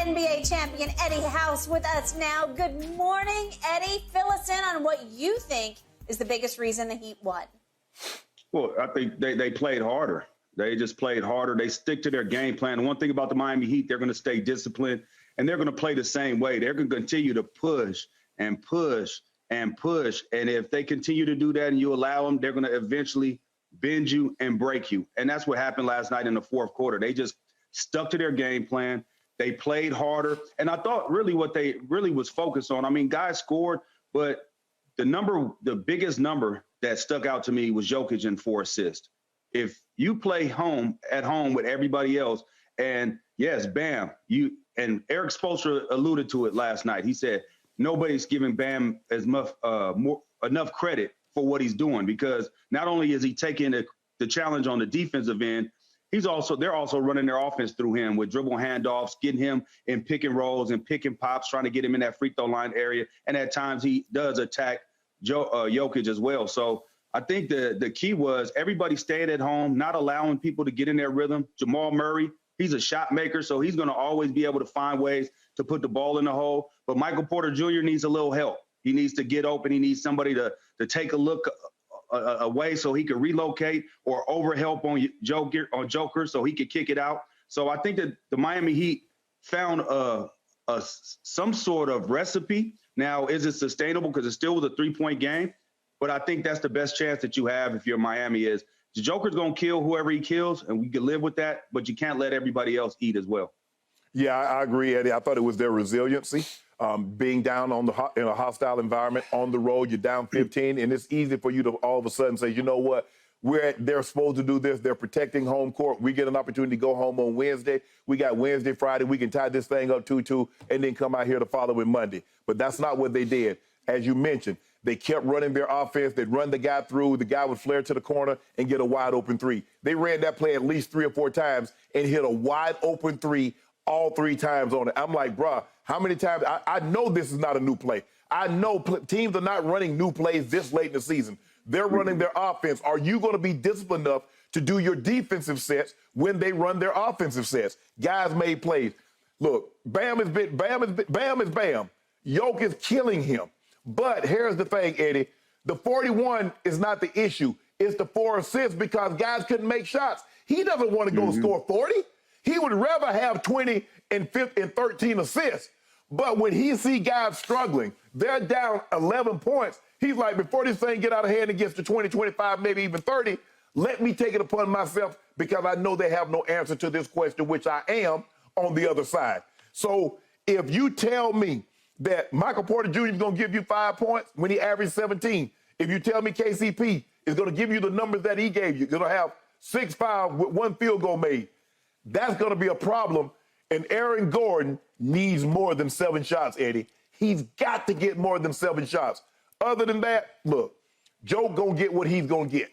NBA champion Eddie House with us now. Good morning, Eddie. Fill us in on what you think is the biggest reason the Heat won. Well, I think they played harder. They just played harder. They stick to their game plan. One thing about the Miami Heat, they're going to stay disciplined, and they're going to play the same way. They're going to continue to push and push and push. And if they continue to do that and you allow them, they're going to eventually bend you and break you. And that's what happened last night in the fourth quarter. They just stuck to their game plan. They played harder. And I thought really what they really was focused on, I mean, guys scored, but the biggest number that stuck out to me was Jokić and 4 assists. If you play at home with everybody else, and yes, Bam, and Eric Spoelstra alluded to it last night. He said nobody's giving Bam as much enough credit for what he's doing, because not only is he taking the challenge on the defensive end, they're also running their offense through him with dribble handoffs, getting him in pick and rolls and pick and pops, trying to get him in that free throw line area. And at times he does attack Jokić as well. So I think the key was everybody staying at home, not allowing people to get in their rhythm. Jamal Murray, he's a shot maker, so he's going to always be able to find ways to put the ball in the hole. But Michael Porter Jr. needs a little help. He needs to get open. He needs somebody to take a look away so he could relocate, or overhelp on Joker so he could kick it out. So I think that the Miami Heat found some sort of recipe. Now, is it sustainable? Because it still was a 3-point game. But I think that's the best chance that you have if you're Miami is the Joker's going to kill whoever he kills, and we can live with that, but you can't let everybody else eat as well. Yeah, I agree, Eddie. I thought it was their resiliency. Being down in a hostile environment on the road, you're down 15, and it's easy for you to all of a sudden say, you know what, they're supposed to do this. They're protecting home court. We get an opportunity to go home on Wednesday. We got Wednesday, Friday. We can tie this thing up 2-2 and then come out here the following Monday. But that's not what they did. As you mentioned, they kept running their offense. They'd run the guy through. The guy would flare to the corner and get a wide open three. They ran that play at least 3 or 4 times and hit a wide open three all 3 times on it. I'm like, bruh, how many times? I know this is not a new play. I know teams are not running new plays this late in the season. They're running their offense. Are you going to be disciplined enough to do your defensive sets when they run their offensive sets? Guys made plays. Look, Bam is Bam. Jokić is killing him. But here's the thing, Eddie. The 41 is not the issue. It's the 4 assists because guys couldn't make shots. He doesn't want to go score 40. He would rather have 20 and 13 assists. But when he see guys struggling, they're down 11 points. He's like, before this thing get out of hand and gets to 20, 25, maybe even 30, let me take it upon myself because I know they have no answer to this question, which I am on the other side. So if you tell me that Michael Porter Jr. is going to give you 5 points when he averaged 17, if you tell me KCP is going to give you the numbers that he gave you, going to have 6 fouls with 1 field goal made, that's going to be a problem. And Aaron Gordon needs more than 7 shots, Eddie. He's got to get more than 7 shots. Other than that, look, Joe going to get what he's going to get.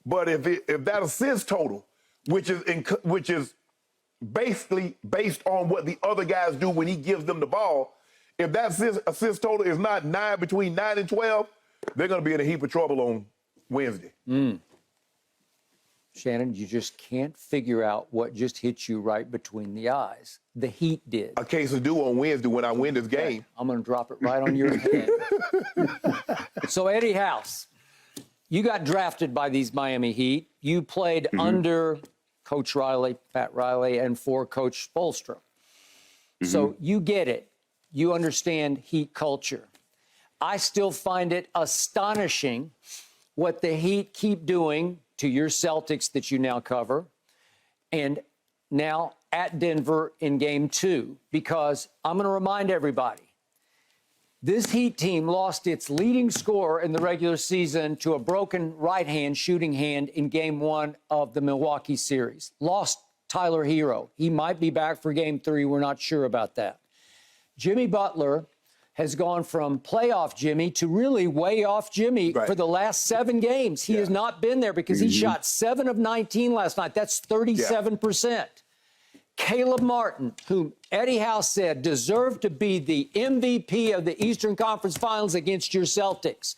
But if that assist total, which is basically based on what the other guys do when he gives them the ball, if that assist total is not between 9 and 12, they're going to be in a heap of trouble on Wednesday. Shannon, you just can't figure out what just hit you right between the eyes. The Heat did. A case of due on Wednesday when I win this game. I'm going to drop it right on your head. So, Eddie House, you got drafted by these Miami Heat. You played under Coach Riley, Pat Riley, and for Coach Spoelstra. So you get it. You understand Heat culture. I still find it astonishing what the Heat keep doing to your Celtics that you now cover, and now at Denver in Game 2, because I'm going to remind everybody, this Heat team lost its leading scorer in the regular season to a broken right-hand shooting hand in Game 1 of the Milwaukee series. Lost Tyler Hero. He might be back for Game 3. We're not sure about that. Jimmy Butler has gone from playoff Jimmy to really way off Jimmy for the last 7 games. He has not been there because he shot 7 of 19 last night. That's 37%. Caleb Martin, whom Eddie House said deserved to be the MVP of the Eastern Conference Finals against your Celtics.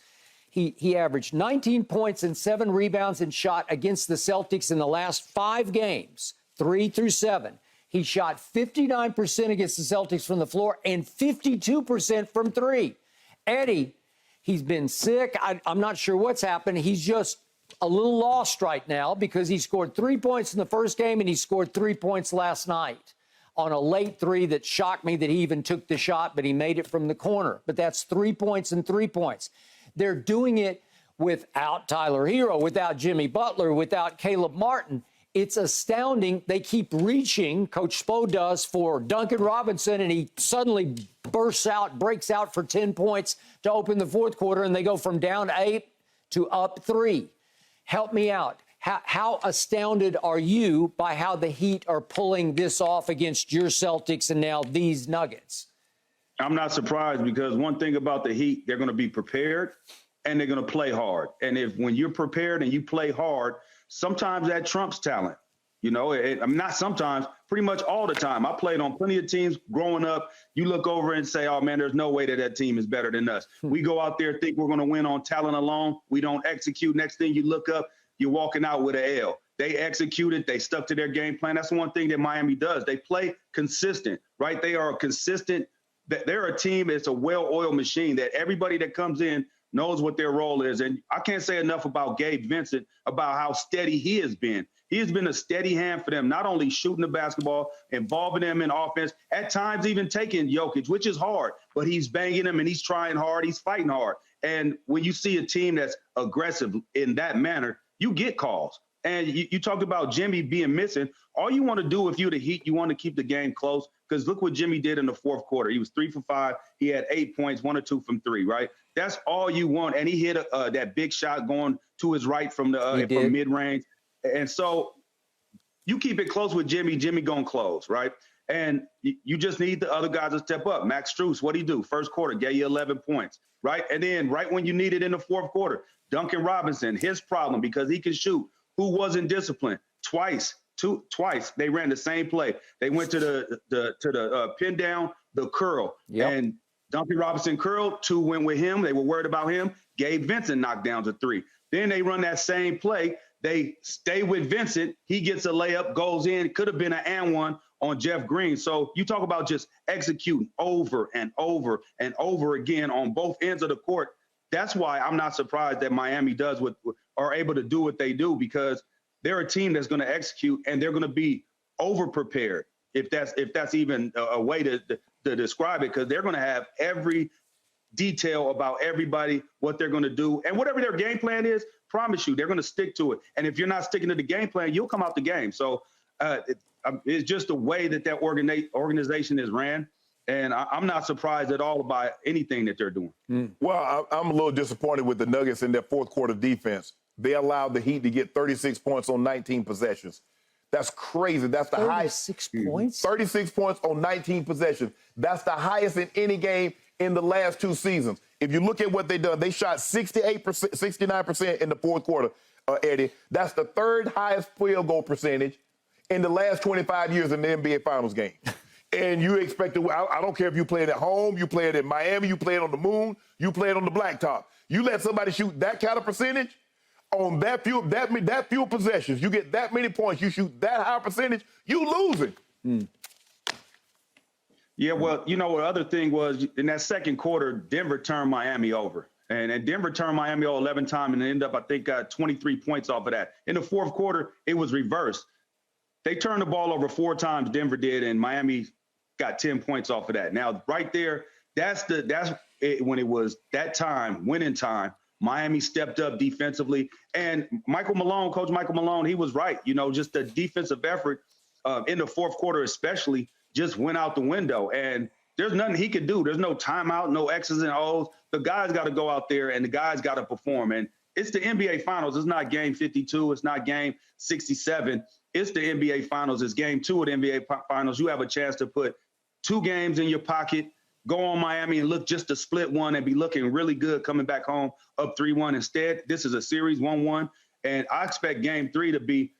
He averaged 19 points and 7 rebounds and shot against the Celtics in the last 5 games, 3 through 7. He shot 59% against the Celtics from the floor and 52% from three. Eddie, he's been sick. I'm not sure what's happened. He's just a little lost right now because he scored 3 points in the first game and he scored 3 points last night on a late three that shocked me that he even took the shot, but he made it from the corner. But that's 3 points and 3 points. They're doing it without Tyler Hero, without Jimmy Butler, without Caleb Martin. It's astounding. They keep reaching, Coach Spo does, for Duncan Robinson, and he suddenly breaks out for 10 points to open the fourth quarter, and they go from down 8 to up 3. Help me out. How astounded are you by how the Heat are pulling this off against your Celtics and now these Nuggets? I'm not surprised because one thing about the Heat, they're going to be prepared and they're going to play hard. And when you're prepared and you play hard, sometimes that trumps talent. You know, I'm not sometimes, pretty much all the time. I played on plenty of teams growing up. You look over and say, oh, man, there's no way that team is better than us. We go out there, think we're going to win on talent alone. We don't execute. Next thing you look up, you're walking out with an L. They executed. They stuck to their game plan. That's one thing that Miami does. They play consistent, right? They are consistent. They're a team. It's a well-oiled machine that everybody that comes in knows what their role is. And I can't say enough about Gabe Vincent, about how steady he has been. He has been a steady hand for them, not only shooting the basketball, involving them in offense, at times even taking Jokić, which is hard, but he's banging them and he's trying hard. He's fighting hard. And when you see a team that's aggressive in that manner, you get calls. And you talked about Jimmy being missing. All you want to do if you're the Heat, you want to keep the game close, because look what Jimmy did in the fourth quarter. He was 3 for 5. He had 8 points, 1 or 2 from 3, right? That's all you want. And he hit that big shot going to his right from mid-range. And so you keep it close with Jimmy. Jimmy going to close, right? And you just need the other guys to step up. Max Strus, what'd he do? First quarter, gave you 11 points, right? And then right when you need it in the fourth quarter, Duncan Robinson, his problem because he can shoot. Who wasn't disciplined? Twice. They ran the same play. They went to the pin down, the curl. Yep. And Duncan Robinson curled. 2 went with him. They were worried about him. Gabe Vincent knocked down to 3. Then they run that same play. They stay with Vincent. He gets a layup, goes in. Could have been an and one on Jeff Green. So you talk about just executing over and over and over again on both ends of the court. That's why I'm not surprised that Miami are able to do what they do, because they're a team that's going to execute and they're going to be over prepared, if that's even a way to describe it, because they're going to have every detail about everybody, what they're going to do, and whatever their game plan is. Promise you, they're going to stick to it. And if you're not sticking to the game plan, you'll come out the game. So it's just the way that organization is ran. And I'm not surprised at all about anything that they're doing. Well, I'm a little disappointed with the Nuggets in their fourth quarter defense. They allowed the Heat to get 36 points on 19 possessions. That's crazy. That's the highest. 36 points? 36 points on 19 possessions. That's the highest in any game in the last 2 seasons. If you look at what they done, they shot 68%, 69% in the fourth quarter, Eddie. That's the 3rd highest field goal percentage in the last 25 years in the NBA Finals game. And you expect to, I don't care if you play it at home, you play it in Miami, you play it on the moon, you play it on the blacktop. You let somebody shoot that kind of percentage on that few possessions, you get that many points, you shoot that high percentage, you losing. Yeah, well, you know, the other thing was in that second quarter, Denver turned Miami over. And Denver turned Miami over 11 times and ended up, I think, got 23 points off of that. In the fourth quarter, it was reversed. They turned the ball over 4 times, Denver did, and Miami got 10 points off of that. Now, right there, that's when it was that time, winning time. Miami stepped up defensively. And Coach Michael Malone, he was right. You know, just the defensive effort in the fourth quarter especially just went out the window. And there's nothing he could do. There's no timeout, no X's and O's. The guys got to go out there and the guys got to perform. And it's the NBA Finals. It's not game 52. It's not game 67. It's the NBA Finals. It's game 2 of the NBA Finals. You have a chance to put 2 games in your pocket, go on Miami and look just to split one and be looking really good coming back home up 3-1. Instead, this is a series 1-1. And I expect game 3 to be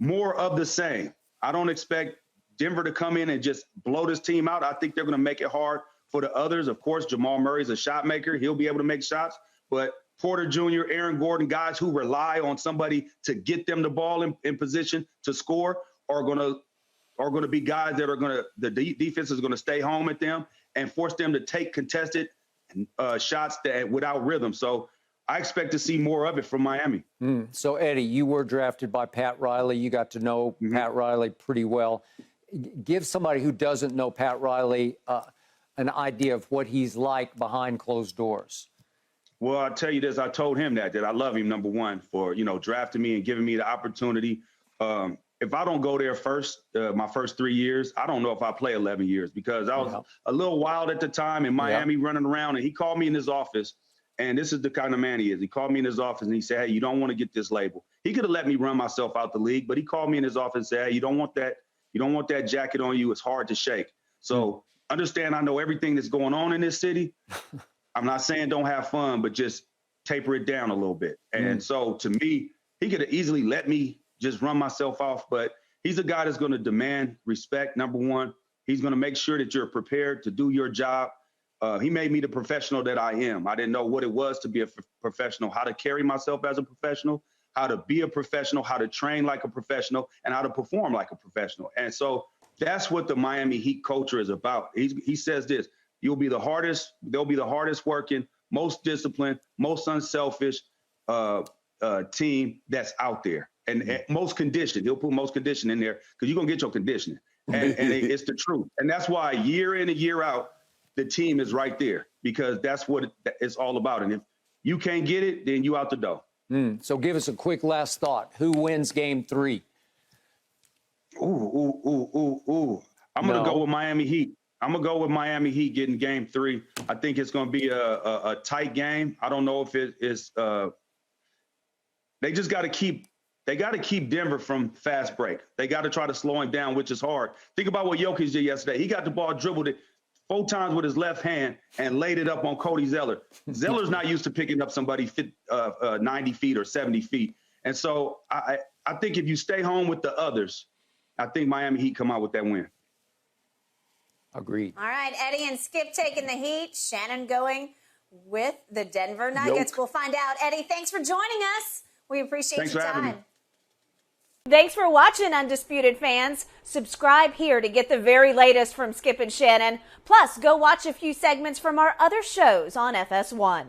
more of the same. I don't expect Denver to come in and just blow this team out. I think they're going to make it hard for the others. Of course, Jamal Murray's a shot maker. He'll be able to make shots. But Porter Jr., Aaron Gordon, guys who rely on somebody to get them the ball in position to score are going are going to be guys that are going to, the defense is going to stay home at them and force them to take contested shots that without rhythm. So I expect to see more of it from Miami. So, Eddie, you were drafted by Pat Riley. You got to know Pat Riley pretty well. Give somebody who doesn't know Pat Riley an idea of what he's like behind closed doors. Well, I'll tell you this. I told him that I love him, number one, for, drafting me and giving me the opportunity. If I don't go there first, my first 3 years, I don't know if I play 11 years because I was a little wild at the time in Miami running around. And he called me in his office. And this is the kind of man he is. He called me in his office and he said, hey, you don't want to get this label. He could have let me run myself out the league, but he called me in his office and said, hey, you don't want that. You don't want that jacket on you. It's hard to shake. So understand, I know everything that's going on in this city. I'm not saying don't have fun, but just taper it down a little bit. And so to me, he could have easily let me just run myself off, but he's a guy that's going to demand respect, number one. He's going to make sure that you're prepared to do your job. He made me the professional that I am. I didn't know what it was to be a professional, how to carry myself as a professional, how to be a professional, how to train like a professional, and how to perform like a professional. And so that's what the Miami Heat culture is about. He says this, they'll be the hardest working, most disciplined, most unselfish team that's out there. And most conditioned. He'll put most conditioned in there because you're going to get your conditioning. And it's the truth. And that's why year in and year out, the team is right there because that's what it's all about. And if you can't get it, then you out the door. So give us a quick last thought. Who wins game 3? I'm going to go with Miami Heat. I'm going to go with Miami Heat getting game 3. I think it's going to be a tight game. I don't know if it is they just got to keep Denver from fast break. They got to try to slow him down, which is hard. Think about what Jokić did yesterday. He got the ball, dribbled it 4 times with his left hand and laid it up on Cody Zeller. Zeller's not used to picking up somebody 90 feet or 70 feet. And so I think if you stay home with the others, I think Miami Heat come out with that win. Agreed. All right, Eddie and Skip taking the Heat. Shannon going with the Denver Nuggets. We'll find out. Eddie, thanks for joining us. We appreciate your time. Thanks for watching, Undisputed fans. Subscribe here to get the very latest from Skip and Shannon. Plus, go watch a few segments from our other shows on FS1.